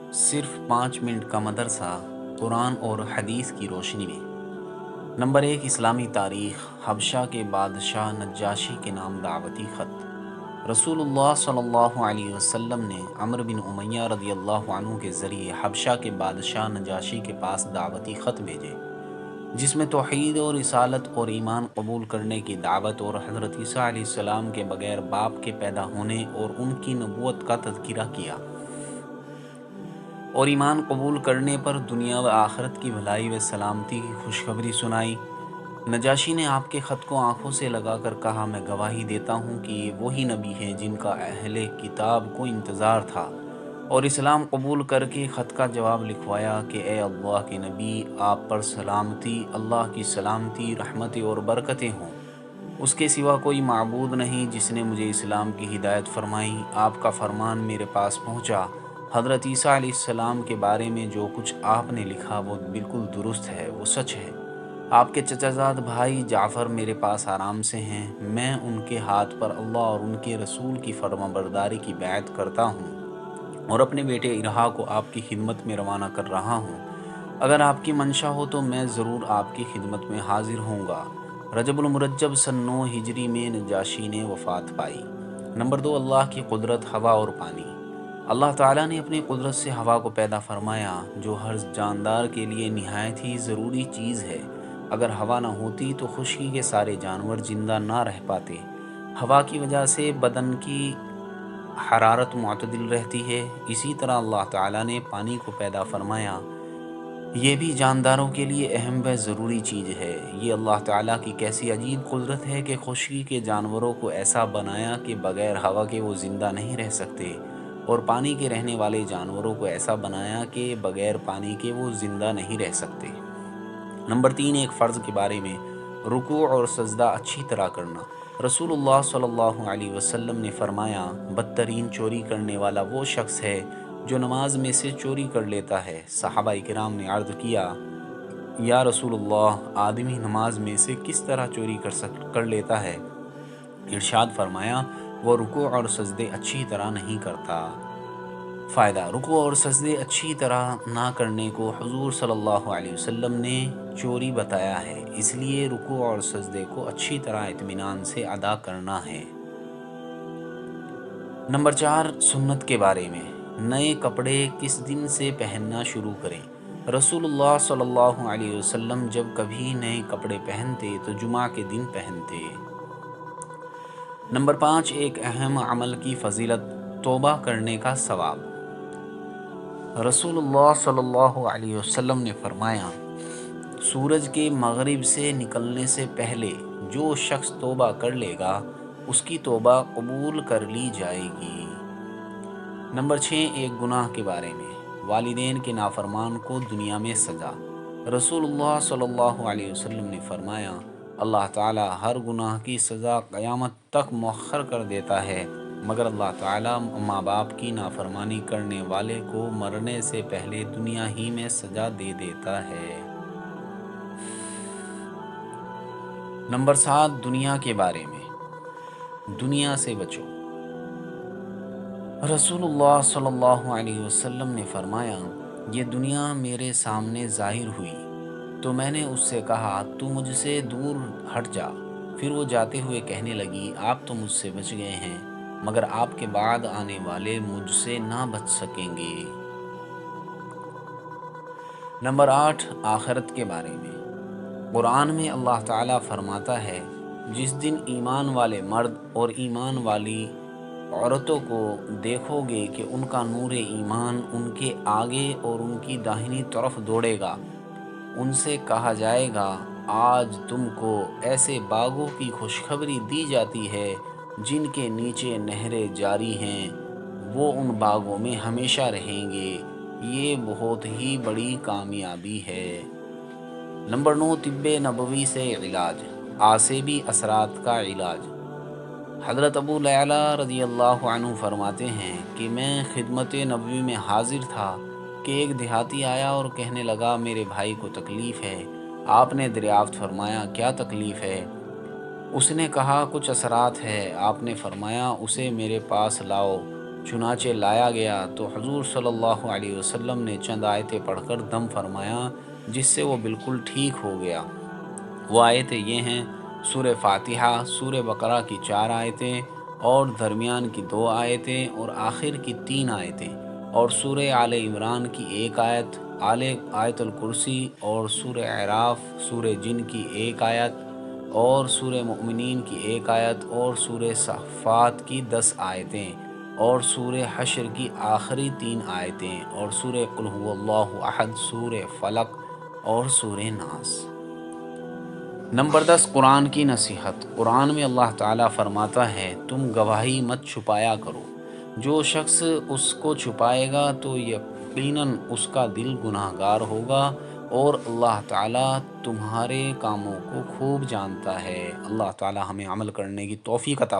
صرف 5 منٹ کا مدرسہ قرآن اور حدیث کی روشنی میں۔ نمبر 1، اسلامی تاریخ۔ حبشہ کے بادشاہ نجاشی کے نام دعوتی خط۔ رسول اللہ صلی اللہ علیہ وسلم نے عمرو بن امیہ رضی اللہ عنہ کے ذریعے حبشہ کے بادشاہ نجاشی کے پاس دعوتی خط بھیجے، جس میں توحید اور رسالت اور ایمان قبول کرنے کی دعوت اور حضرت عیسیٰ علیہ السلام کے بغیر باپ کے پیدا ہونے اور ان کی نبوت کا تذکرہ کیا، اور ایمان قبول کرنے پر دنیا و آخرت کی بھلائی و سلامتی کی خوشخبری سنائی۔ نجاشی نے آپ کے خط کو آنکھوں سے لگا کر کہا، میں گواہی دیتا ہوں کہ یہ وہی نبی ہیں جن کا اہل کتاب کو انتظار تھا، اور اسلام قبول کر کے خط کا جواب لکھوایا کہ اے اللہ کے نبی، آپ پر سلامتی، اللہ کی سلامتی، رحمتیں اور برکتیں ہوں۔ اس کے سوا کوئی معبود نہیں جس نے مجھے اسلام کی ہدایت فرمائی۔ آپ کا فرمان میرے پاس پہنچا۔ حضرت عیسیٰ علیہ السلام کے بارے میں جو کچھ آپ نے لکھا وہ بالکل درست ہے، وہ سچ ہے۔ آپ کے چچا زاد بھائی جعفر میرے پاس آرام سے ہیں۔ میں ان کے ہاتھ پر اللہ اور ان کے رسول کی فرمانبرداری کی بیعت کرتا ہوں، اور اپنے بیٹے ارحا کو آپ کی خدمت میں روانہ کر رہا ہوں۔ اگر آپ کی منشا ہو تو میں ضرور آپ کی خدمت میں حاضر ہوں گا۔ رجب المرجب سن 9 ہجری میں نجاشی نے وفات پائی۔ نمبر 2، اللہ کی قدرت، ہوا اور پانی۔ اللہ تعالیٰ نے اپنی قدرت سے ہوا کو پیدا فرمایا، جو ہر جاندار کے لیے نہایت ہی ضروری چیز ہے۔ اگر ہوا نہ ہوتی تو خشکی کے سارے جانور زندہ نہ رہ پاتے۔ ہوا کی وجہ سے بدن کی حرارت معتدل رہتی ہے۔ اسی طرح اللہ تعالیٰ نے پانی کو پیدا فرمایا، یہ بھی جانداروں کے لیے اہم و ضروری چیز ہے۔ یہ اللہ تعالیٰ کی کیسی عجیب قدرت ہے کہ خشکی کے جانوروں کو ایسا بنایا کہ بغیر ہوا کے وہ زندہ نہیں رہ سکتے، اور پانی کے رہنے والے جانوروں کو ایسا بنایا کہ بغیر پانی کے وہ زندہ نہیں رہ سکتے۔ نمبر 3، ایک فرض کے بارے میں، رکوع اور سجدہ اچھی طرح کرنا۔ رسول اللہ صلی اللہ علیہ وسلم نے فرمایا، بدترین چوری کرنے والا وہ شخص ہے جو نماز میں سے چوری کر لیتا ہے۔ صحابہ کرام نے عرض کیا، یا رسول اللہ، آدمی نماز میں سے کس طرح چوری کر لیتا ہے؟ ارشاد فرمایا، وہ رکوع اور سجدے اچھی طرح نہیں کرتا۔ فائدہ: رکوع اور سجدے اچھی طرح نہ کرنے کو حضور صلی اللہ علیہ وسلم نے چوری بتایا ہے، اس لیے رکوع اور سجدے کو اچھی طرح اطمینان سے ادا کرنا ہے۔ نمبر 4، سنت کے بارے میں، نئے کپڑے کس دن سے پہننا شروع کریں؟ رسول اللہ صلی اللہ علیہ وسلم جب کبھی نئے کپڑے پہنتے تو جمعہ کے دن پہنتے۔ نمبر 5، ایک اہم عمل کی فضیلت، توبہ کرنے کا ثواب۔ رسول اللہ صلی اللہ علیہ وسلم نے فرمایا، سورج کے مغرب سے نکلنے سے پہلے جو شخص توبہ کر لے گا اس کی توبہ قبول کر لی جائے گی۔ نمبر 6، ایک گناہ کے بارے میں، والدین کے نافرمان کو دنیا میں سزا۔ رسول اللہ صلی اللہ علیہ وسلم نے فرمایا، اللہ تعالیٰ ہر گناہ کی سزا قیامت تک مؤخر کر دیتا ہے، مگر اللہ تعالیٰ ماں باپ کی نافرمانی کرنے والے کو مرنے سے پہلے دنیا ہی میں سزا دے دیتا ہے۔ نمبر 7، دنیا کے بارے میں، دنیا سے بچو۔ رسول اللہ صلی اللہ علیہ وسلم نے فرمایا، یہ دنیا میرے سامنے ظاہر ہوئی تو میں نے اس سے کہا، تو مجھ سے دور ہٹ جا۔ پھر وہ جاتے ہوئے کہنے لگی، آپ تو مجھ سے بچ گئے ہیں، مگر آپ کے بعد آنے والے مجھ سے نہ بچ سکیں گے۔ نمبر 8، آخرت کے بارے میں، قرآن میں اللہ تعالیٰ فرماتا ہے، جس دن ایمان والے مرد اور ایمان والی عورتوں کو دیکھو گے کہ ان کا نور ایمان ان کے آگے اور ان کی داہنی طرف دوڑے گا، ان سے کہا جائے گا، آج تم کو ایسے باغوں کی خوشخبری دی جاتی ہے جن کے نیچے نہریں جاری ہیں، وہ ان باغوں میں ہمیشہ رہیں گے، یہ بہت ہی بڑی کامیابی ہے۔ نمبر 9، طب نبوی سے علاج، اعصابی اثرات کا علاج۔ حضرت ابو لیلہ رضی اللہ عنہ فرماتے ہیں کہ میں خدمت نبوی میں حاضر تھا کہ ایک دیہاتی آیا اور کہنے لگا، میرے بھائی کو تکلیف ہے۔ آپ نے دریافت فرمایا، کیا تکلیف ہے؟ اس نے کہا، کچھ اثرات ہے۔ آپ نے فرمایا، اسے میرے پاس لاؤ۔ چنانچہ لایا گیا تو حضور صلی اللہ علیہ وسلم نے چند آیتیں پڑھ کر دم فرمایا، جس سے وہ بالکل ٹھیک ہو گیا۔ وہ آیتیں یہ ہیں: سورہ فاتحہ، سورہ بقرہ کی 4 آیتیں اور درمیان کی 2 آیتیں اور آخر کی 3 آیتیں، اور سورہ آل عمران کی 1 آیت، آیت الکرسی اور سورہ اعراف، سورہ جن کی 1 آیت اور سورہ مؤمنین کی 1 آیت اور سورہ صفات کی 10 آیتیں اور سورہ حشر کی آخری 3 آیتیں اور سورہ قل هو اللہ احد، سورہ فلق اور سورہ ناس۔ نمبر 10، قرآن کی نصیحت۔ قرآن میں اللہ تعالیٰ فرماتا ہے، تم گواہی مت چھپایا کرو، جو شخص اس کو چھپائے گا تو یقیناً اس کا دل گناہ گار ہوگا، اور اللہ تعالیٰ تمہارے کاموں کو خوب جانتا ہے۔ اللہ تعالیٰ ہمیں عمل کرنے کی توفیق عطا